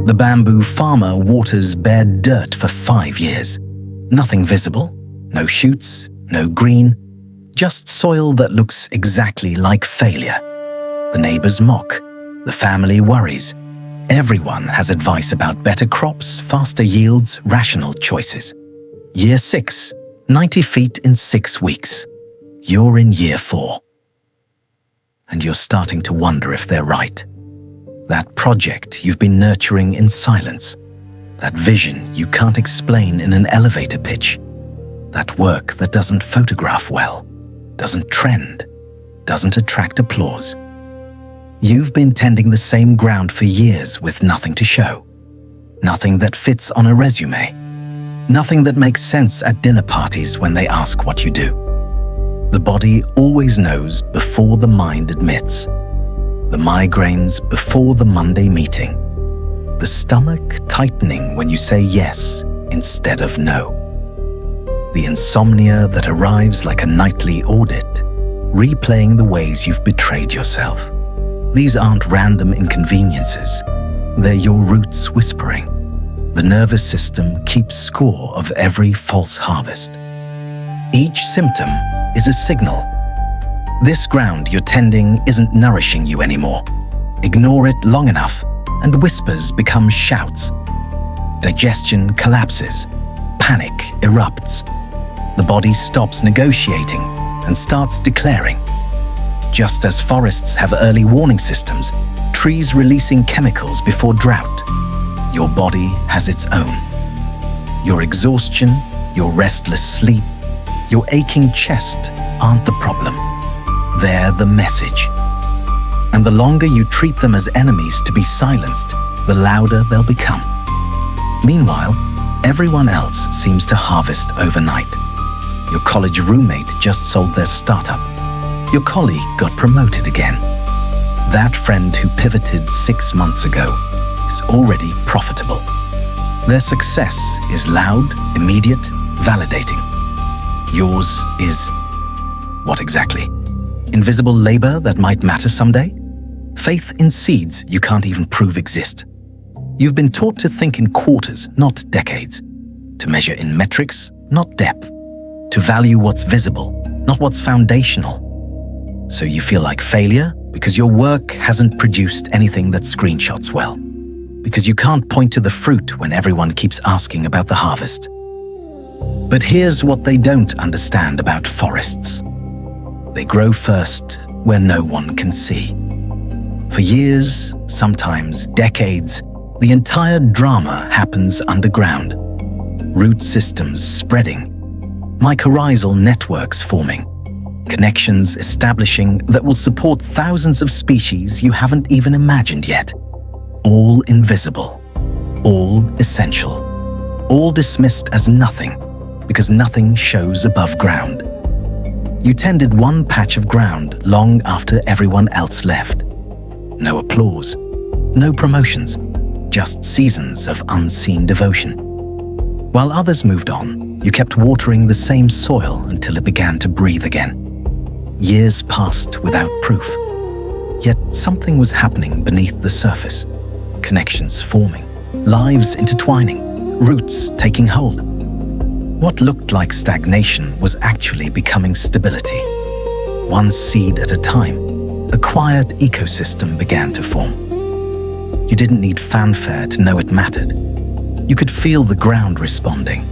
The bamboo farmer waters bare dirt for 5 years. Nothing visible, no shoots, no green, just soil that looks exactly like failure. The neighbors mock, the family worries. Everyone has advice about better crops, faster yields, rational choices. Year 6, 90 feet in 6 weeks. You're in year 4. And you're starting to wonder if they're right. That project you've been nurturing in silence. That vision you can't explain in an elevator pitch. That work that doesn't photograph well, doesn't trend, doesn't attract applause. You've been tending the same ground for years with nothing to show. Nothing that fits on a resume. Nothing that makes sense at dinner parties when they ask what you do. The body always knows before the mind admits. The migraines before the Monday meeting. The stomach tightening when you say yes instead of no. The insomnia that arrives like a nightly audit, replaying the ways you've betrayed yourself. These aren't random inconveniences. They're your roots whispering. The nervous system keeps score of every false harvest. Each symptom is a signal. This ground you're tending isn't nourishing you anymore. Ignore it long enough, and whispers become shouts. Digestion collapses. Panic erupts. The body stops negotiating and starts declaring. Just as forests have early warning systems, trees releasing chemicals before drought, your body has its own. Your exhaustion, your restless sleep, your aching chest aren't the problem. They're the message. And the longer you treat them as enemies to be silenced, the louder they'll become. Meanwhile, everyone else seems to harvest overnight. Your college roommate just sold their startup. Your colleague got promoted again. That friend who pivoted 6 months ago is already profitable. Their success is loud, immediate, validating. Yours is what exactly? Invisible labor that might matter someday? Faith in seeds you can't even prove exist. You've been taught to think in quarters, not decades. To measure in metrics, not depth. To value what's visible, not what's foundational. So you feel like failure because your work hasn't produced anything that screenshots well. Because you can't point to the fruit when everyone keeps asking about the harvest. But here's what they don't understand about forests. They grow first where no one can see. For years, sometimes decades, the entire drama happens underground. Root systems spreading, mycorrhizal networks forming, connections establishing that will support thousands of species you haven't even imagined yet. All invisible, all essential, all dismissed as nothing because nothing shows above ground. You tended one patch of ground long after everyone else left. No applause, no promotions, just seasons of unseen devotion. While others moved on, you kept watering the same soil until it began to breathe again. Years passed without proof. Yet something was happening beneath the surface. Connections forming, lives intertwining, roots taking hold. What looked like stagnation was actually becoming stability. One seed at a time, a quiet ecosystem began to form. You didn't need fanfare to know it mattered. You could feel the ground responding.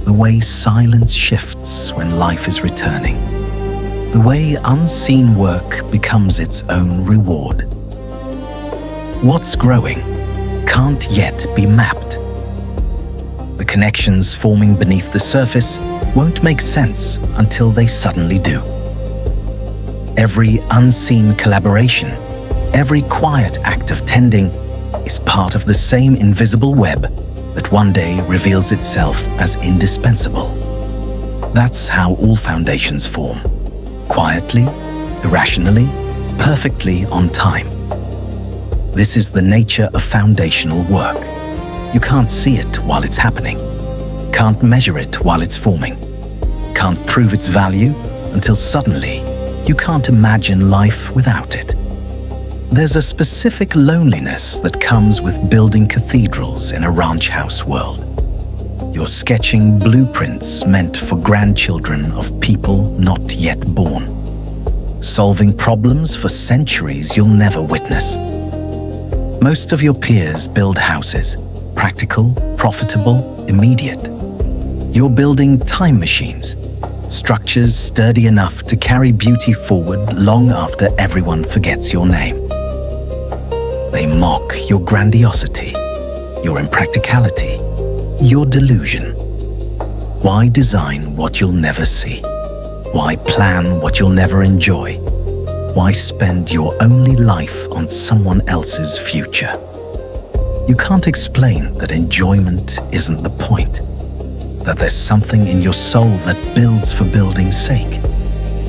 The way silence shifts when life is returning. The way unseen work becomes its own reward. What's growing can't yet be mapped. The connections forming beneath the surface won't make sense until they suddenly do. Every unseen collaboration, every quiet act of tending is part of the same invisible web that one day reveals itself as indispensable. That's how all foundations form. Quietly, irrationally, perfectly on time. This is the nature of foundational work. You can't see it while it's happening. Can't measure it while it's forming. Can't prove its value until suddenly you can't imagine life without it. There's a specific loneliness that comes with building cathedrals in a ranch house world. You're sketching blueprints meant for grandchildren of people not yet born, solving problems for centuries you'll never witness. Most of your peers build houses, practical, profitable, immediate. You're building time machines, structures sturdy enough to carry beauty forward long after everyone forgets your name. They mock your grandiosity, your impracticality, your delusion. Why design what you'll never see? Why plan what you'll never enjoy? Why spend your only life on someone else's future? You can't explain that enjoyment isn't the point, that there's something in your soul that builds for building's sake,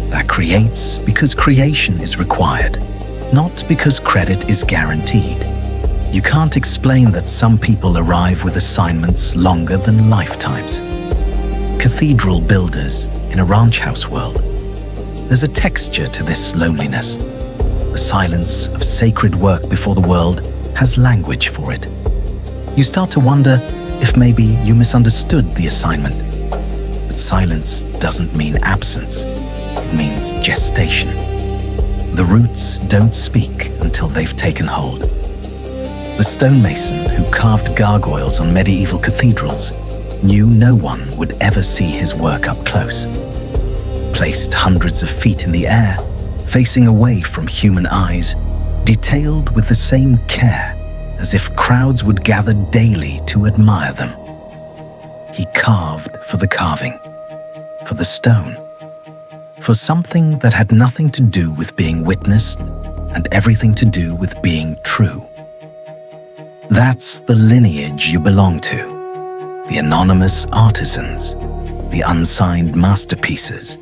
that creates because creation is required, not because credit is guaranteed. You can't explain that some people arrive with assignments longer than lifetimes. Cathedral builders in a ranch house world. There's a texture to this loneliness. The silence of sacred work before the world has language for it. You start to wonder if maybe you misunderstood the assignment. But silence doesn't mean absence. It means gestation. The roots don't speak until they've taken hold. The stonemason who carved gargoyles on medieval cathedrals knew no one would ever see his work up close. Placed hundreds of feet in the air, facing away from human eyes, detailed with the same care as if crowds would gather daily to admire them. He carved for the carving, for the stone, for something that had nothing to do with being witnessed and everything to do with being true. That's the lineage you belong to, the anonymous artisans, the unsigned masterpieces,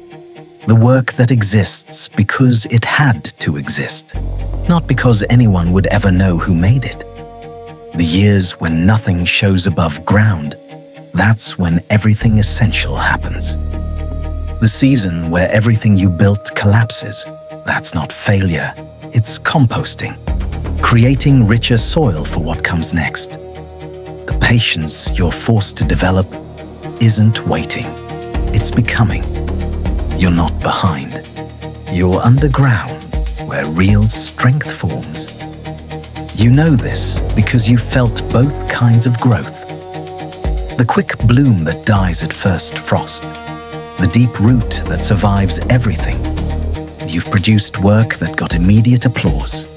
the work that exists because it had to exist, not because anyone would ever know who made it. The years when nothing shows above ground, that's when everything essential happens. The season where everything you built collapses, that's not failure, it's composting, creating richer soil for what comes next. The patience you're forced to develop isn't waiting, it's becoming. You're not behind. You're underground, where real strength forms. You know this because you've felt both kinds of growth. The quick bloom that dies at first frost, the deep root that survives everything. You've produced work that got immediate applause,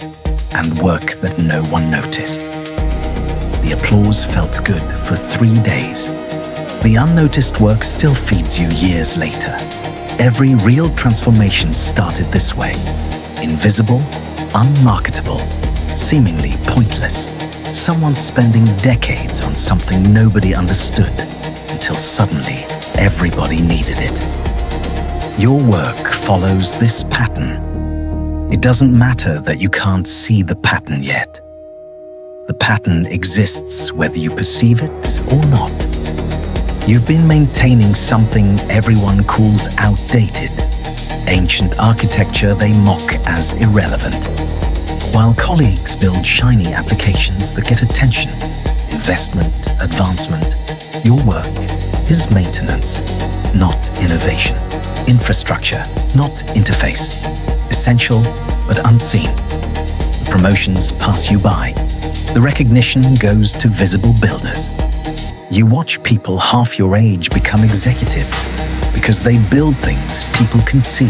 and work that no one noticed. The applause felt good for 3 days. The unnoticed work still feeds you years later. Every real transformation started this way. Invisible, unmarketable, seemingly pointless. Someone spending decades on something nobody understood until suddenly everybody needed it. Your work follows this pattern. It doesn't matter that you can't see the pattern yet. The pattern exists whether you perceive it or not. You've been maintaining something everyone calls outdated, ancient architecture they mock as irrelevant, while colleagues build shiny applications that get attention, investment, advancement. Your work is maintenance, not innovation, infrastructure, not interface, essential but unseen. The promotions pass you by. The recognition goes to visible builders. You watch people half your age become executives because they build things people can see,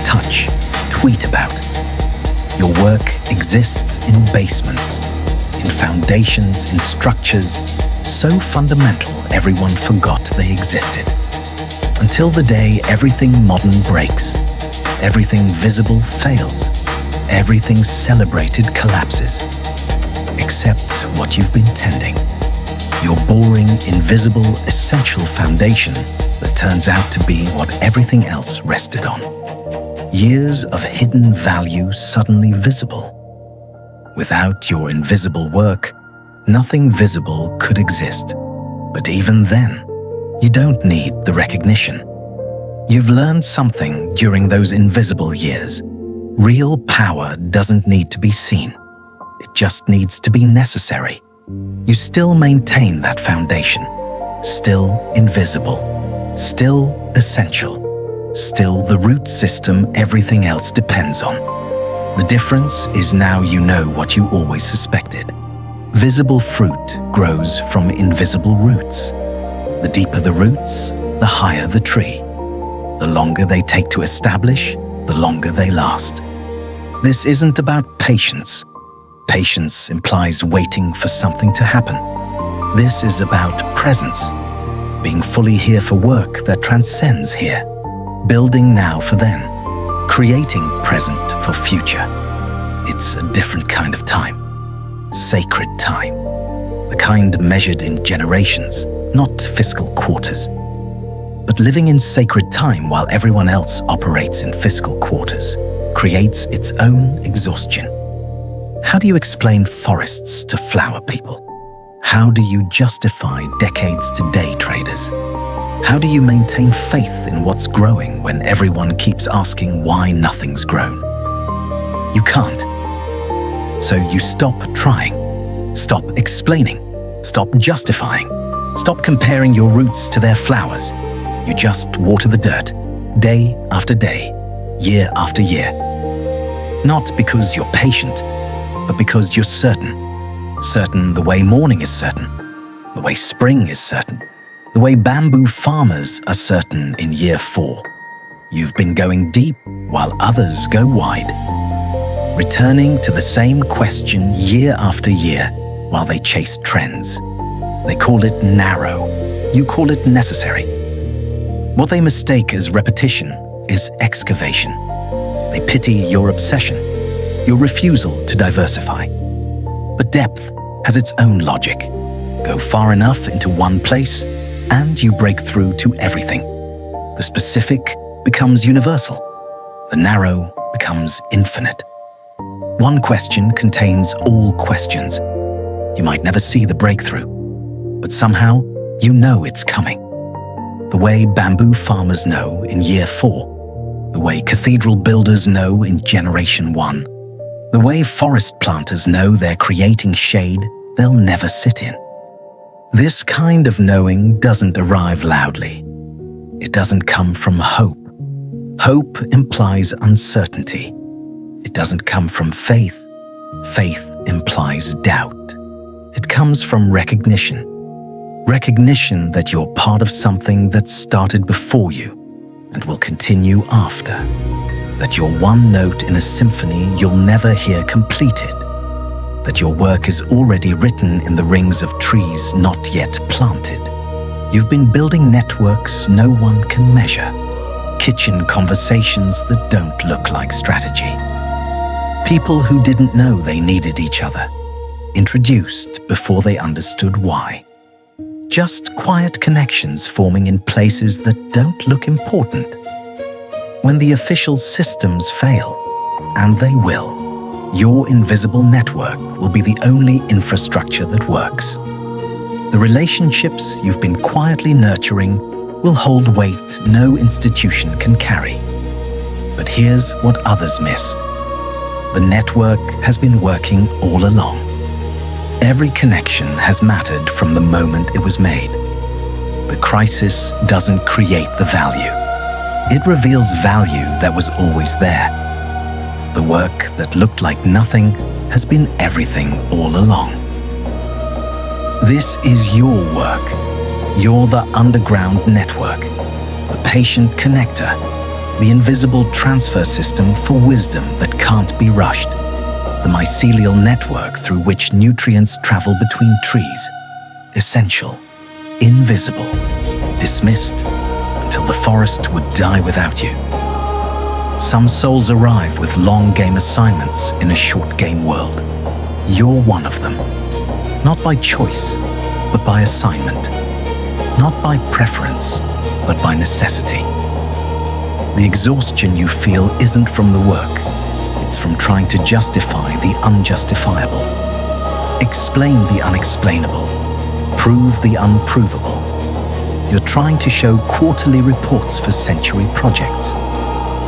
touch, tweet about. Your work exists in basements, in foundations, in structures so fundamental everyone forgot they existed. Until the day everything modern breaks, everything visible fails, everything celebrated collapses, except what you've been tending. Your boring, invisible, essential foundation that turns out to be what everything else rested on. Years of hidden value suddenly visible. Without your invisible work, nothing visible could exist. But even then, you don't need the recognition. You've learned something during those invisible years, Real power doesn't need to be seen. It just needs to be necessary. You still maintain that foundation, still invisible, still essential, still the root system everything else depends on. The difference is now you know what you always suspected. Visible fruit grows from invisible roots. The deeper the roots, the higher the tree. The longer they take to establish, the longer they last. This isn't about patience. Patience implies waiting for something to happen. This is about presence, being fully here for work that transcends here, building now for then, creating present for future. It's a different kind of time, sacred time, the kind measured in generations, not fiscal quarters. But living in sacred time while everyone else operates in fiscal quarters creates its own exhaustion. How do you explain forests to flower people? How do you justify decades to day traders? How do you maintain faith in what's growing when everyone keeps asking why nothing's grown? You can't. So you stop trying, stop explaining, stop justifying, stop comparing your roots to their flowers. You just water the dirt, day after day, year after year. Not because you're patient, but because you're certain. Certain the way morning is certain, the way spring is certain, the way bamboo farmers are certain in year 4. You've been going deep while others go wide. Returning to the same question year after year while they chase trends. They call it narrow, you call it necessary. What they mistake as repetition is excavation. They pity your obsession, your refusal to diversify. But depth has its own logic. Go far enough into one place, and you break through to everything. The specific becomes universal. The narrow becomes infinite. One question contains all questions. You might never see the breakthrough, but somehow you know it's coming. The way bamboo farmers know in year 4, the way cathedral builders know in generation 1, the way forest planters know they're creating shade they'll never sit in. This kind of knowing doesn't arrive loudly. It doesn't come from hope. Hope implies uncertainty. It doesn't come from faith. Faith implies doubt. It comes from recognition. Recognition that you're part of something that started before you and will continue after. That you're one note in a symphony you'll never hear completed. That your work is already written in the rings of trees not yet planted. You've been building networks no one can measure. Kitchen conversations that don't look like strategy. People who didn't know they needed each other. Introduced before they understood why. Just quiet connections forming in places that don't look important. When the official systems fail, and they will, your invisible network will be the only infrastructure that works. The relationships you've been quietly nurturing will hold weight no institution can carry. But here's what others miss. The network has been working all along. Every connection has mattered from the moment it was made. The crisis doesn't create the value. It reveals value that was always there. The work that looked like nothing has been everything all along. This is your work. You're the underground network, the patient connector, the invisible transfer system for wisdom that can't be rushed. The mycelial network through which nutrients travel between trees. Essential, invisible, dismissed until the forest would die without you. Some souls arrive with long game assignments in a short game world. You're one of them. Not by choice, but by assignment. Not by preference, but by necessity. The exhaustion you feel isn't from the work. It's from trying to justify the unjustifiable, explain the unexplainable, prove the unprovable. You're trying to show quarterly reports for century projects.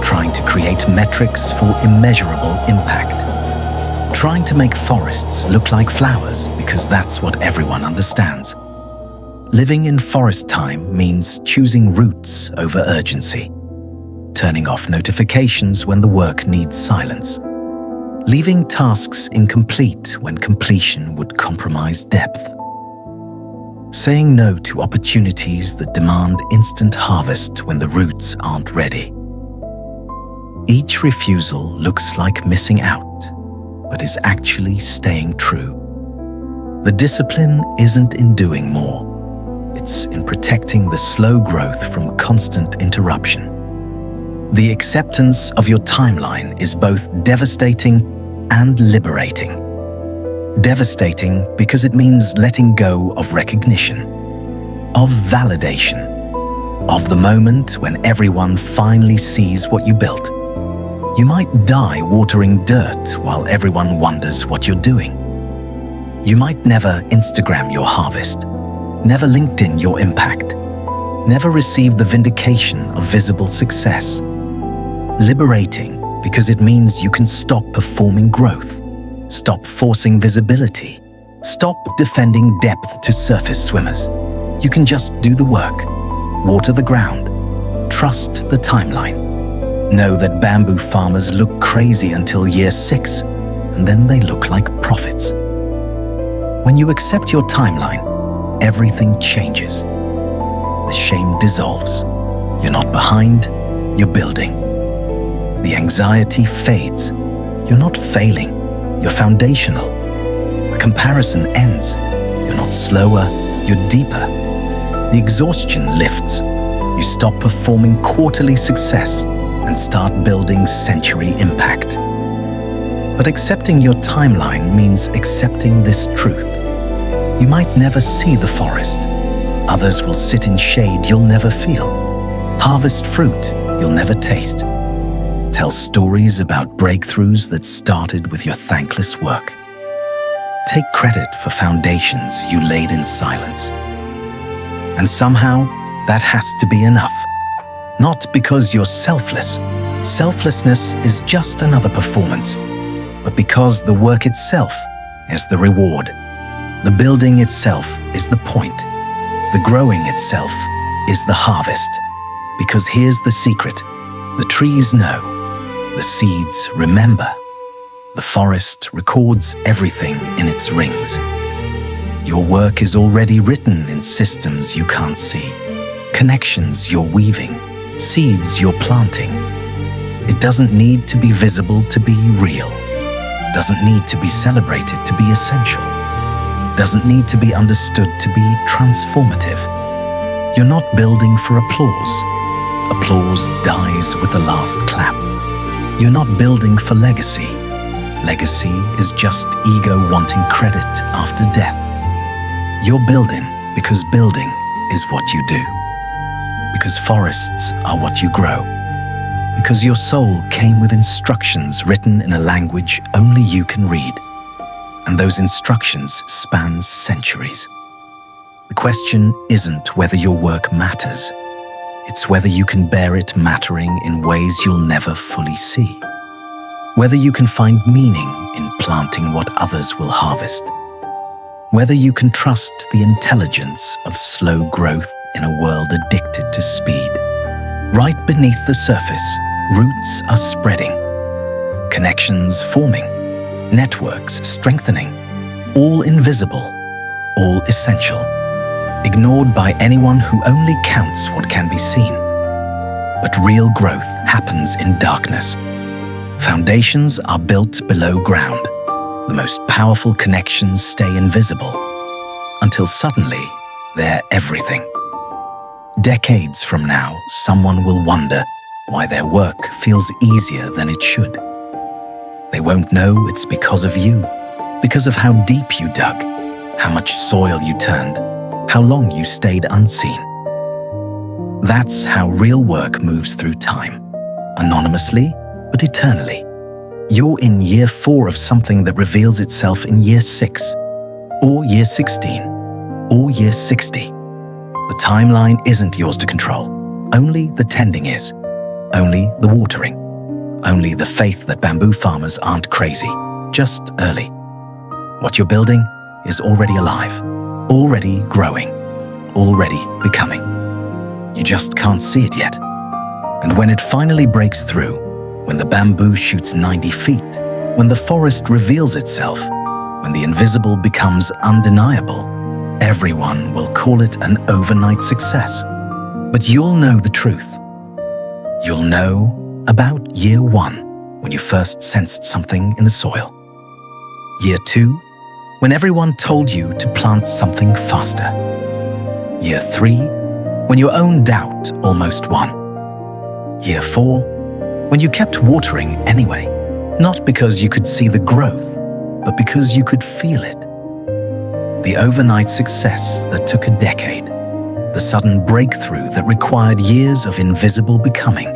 trying to create metrics for immeasurable impact. Trying to make forests look like flowers because that's what everyone understands. Living in forest time means choosing roots over urgency, turning off notifications when the work needs silence, leaving tasks incomplete when completion would compromise depth, saying no to opportunities that demand instant harvest when the roots aren't ready. Each refusal looks like missing out, but is actually staying true. The discipline isn't in doing more. It's in protecting the slow growth from constant interruption. The acceptance of your timeline is both devastating and liberating. Devastating because it means letting go of recognition, of validation, of the moment when everyone finally sees what you built. You might die watering dirt while everyone wonders what you're doing. You might never Instagram your harvest, never LinkedIn your impact, never receive the vindication of visible success. Liberating because it means you can stop performing growth, stop forcing visibility, stop defending depth to surface swimmers. You can just do the work, water the ground, trust the timeline. Know that bamboo farmers look crazy until year 6, and then they look like prophets. When you accept your timeline, everything changes. The shame dissolves. You're not behind, you're building. The anxiety fades. You're not failing, you're foundational. The comparison ends. You're not slower, you're deeper. The exhaustion lifts. You stop performing quarterly success and start building century impact. But accepting your timeline means accepting this truth. You might never see the forest. Others will sit in shade you'll never feel. Harvest fruit you'll never taste. Tell stories about breakthroughs that started with your thankless work. Take credit for foundations you laid in silence. And somehow, that has to be enough. Not because you're selfless. Selflessness is just another performance, but because the work itself is the reward. The building itself is the point. The growing itself is the harvest. Because here's the secret. The trees know. The seeds remember. The forest records everything in its rings. Your work is already written in systems you can't see. Connections you're weaving. Seeds you're planting. It doesn't need to be visible to be real. Doesn't need to be celebrated to be essential. Doesn't need to be understood to be transformative. You're not building for applause. Applause dies with the last clap. You're not building for legacy. Legacy is just ego wanting credit after death. You're building because building is what you do. Because forests are what you grow. Because your soul came with instructions written in a language only you can read. And those instructions span centuries. The question isn't whether your work matters. It's whether you can bear it mattering in ways you'll never fully see. Whether you can find meaning in planting what others will harvest. Whether you can trust the intelligence of slow growth in a world addicted to speed. Right beneath the surface, roots are spreading. Connections forming. Networks strengthening. All invisible. All essential. Ignored by anyone who only counts what can be seen. But real growth happens in darkness. Foundations are built below ground. The most powerful connections stay invisible. Until suddenly, they're everything. Decades from now, someone will wonder why their work feels easier than it should. They won't know it's because of you, because of how deep you dug, how much soil you turned, how long you stayed unseen. That's how real work moves through time, anonymously but eternally. You're in year 4 of something that reveals itself in year 6, or year 16, or year 60. The timeline isn't yours to control, only the tending is. only the watering, only the faith that bamboo farmers aren't crazy, just early. What you're building is already alive, already growing, already becoming. You just can't see it yet. And when it finally breaks through, when the bamboo shoots 90 feet, when the forest reveals itself, when the invisible becomes undeniable, everyone will call it an overnight success. But you'll know the truth. You'll know about year 1, when you first sensed something in the soil. Year 2, when everyone told you to plant something faster. Year 3, when your own doubt almost won. Year 4, when you kept watering anyway, not because you could see the growth, but because you could feel it. The overnight success that took a decade, the sudden breakthrough that required years of invisible becoming.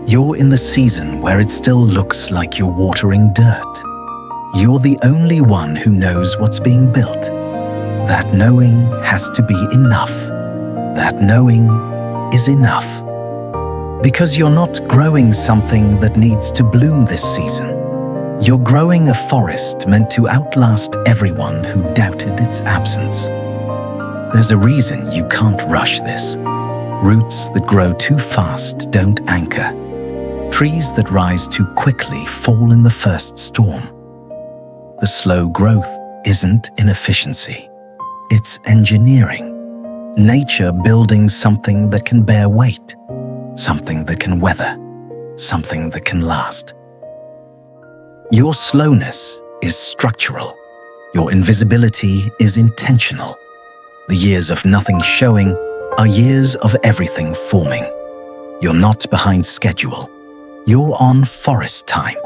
You're in the season where it still looks like you're watering dirt. You're the only one who knows what's being built. That knowing has to be enough. That knowing is enough. Because you're not growing something that needs to bloom this season. You're growing a forest meant to outlast everyone who doubted its absence. There's a reason you can't rush this. Roots that grow too fast don't anchor. Trees that rise too quickly fall in the first storm. The slow growth isn't inefficiency. It's engineering. Nature building something that can bear weight, something that can weather, something that can last. Your slowness is structural. Your invisibility is intentional. The years of nothing showing are years of everything forming. You're not behind schedule. You're on forest time.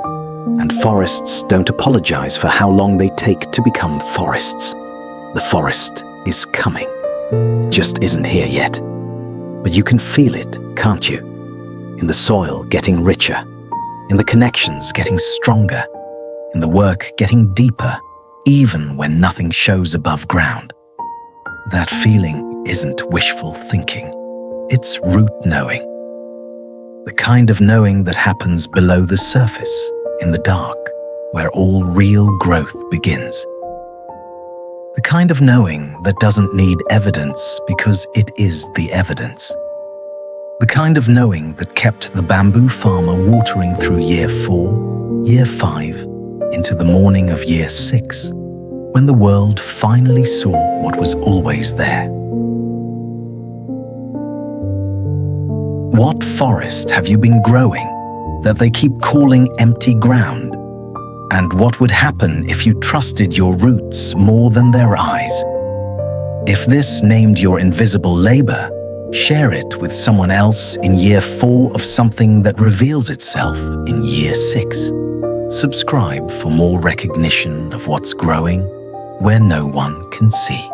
And forests don't apologize for how long they take to become forests. The forest is coming. It just isn't here yet. But you can feel it, can't you? In the soil getting richer, in the connections getting stronger, in the work getting deeper, even when nothing shows above ground. That feeling isn't wishful thinking. It's root knowing. The kind of knowing that happens below the surface, in the dark, where all real growth begins. The kind of knowing that doesn't need evidence because it is the evidence. The kind of knowing that kept the bamboo farmer watering through year 4, year 5, into the morning of year 6, when the world finally saw what was always there. What forest have you been growing that they keep calling empty ground? And what would happen if you trusted your roots more than their eyes? If this named your invisible labor, share it with someone else in year 4 of something that reveals itself in year 6. Subscribe for more recognition of what's growing where no one can see.